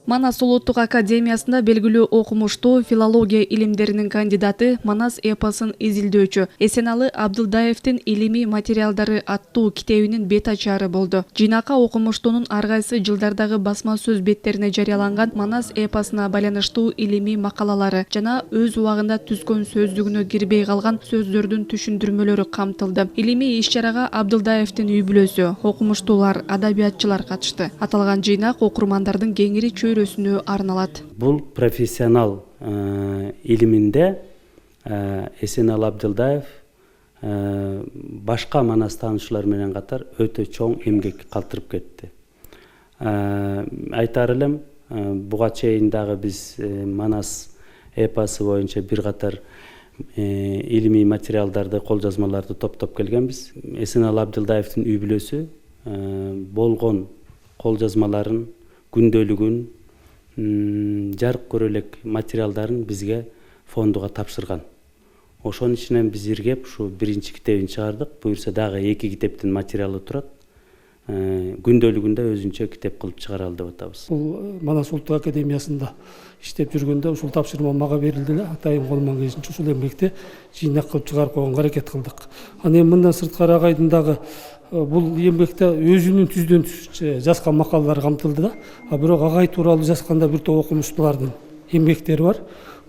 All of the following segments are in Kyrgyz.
Манас улуттук академиясында белгилүү окумуштуу филология илимдеринин кандидаты, Манас эпосун изилдөөчү Эсеналы Абдылдаевдин «Илимий материалдары» аттуу китебинин бет ачары болду. Жыйнакка окумуштуунун ар кайсы жылдардагы басма сөз беттерине жарыяланган Манас эпосуна байланыштуу илимий макалалары жана өз убагында түзгөн сөздүгүнө кирбей калган сөздөрдүн түшүндүрмөлөрү камтылды. Илимий иш-чарага Абдылдаевдин үй-бүлөсү, окумуштуулар, адабиятчылар катышты. Аталган жыйнак окурмандардын кеңири чөйрөсүнө арналат. Бул профессионал илиминде Эсеналы Абдылдаев башка Манас таанышуулар менен катар өтө чоң эмгек калтырып кетти. Айтар элем, буга чейин дагы биз Манас эпосу боюнча бир катар илимий материалдарды, кол жазмаларды топтоп келгенбиз. Эсеналы Абдылдаевдин үй-бүлөсү болгон кол жазмаларын, күндөлүгүн, жарык көрө элек материалдарын бизге фондуга тапшырган. Ошонун ичинен биз иргеп ушу биринчи китебин чыгардык. Буюрса дагы 2 китептин материалы турат. Күндөлүгүндө өзүнчө китеп кылып чыгара ал деп атабыз. Бул Манас улуттук академиясында иштеп жүргөндө ушул тапшырма мага берилди эле. Атайын колуман келишинче ушул эмгекти жыйнак кылып чыгарып койгонго аракет кылдык. Анан эми мындан сырткары агайдын дагы бул эмгекте өзүнүн түздөн түз жазган макалалары камтылды да. Бирок агай тууралуу жазганда бир топ окумуштуулардын эмгектери бар.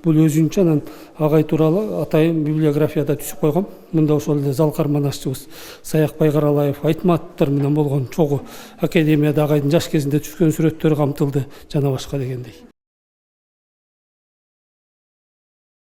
Бул өзүнчө анан агай тууралуу атайын библиографияда түзүп койгон. Мында ошол эле Залкар Манасчыбыз, Саякбай Каралаев, Айтматовдор менен болгон чогуу академияда агайдын жаш кезинде түшкөн сүрөттөрү камтылды, жана башка дегендей.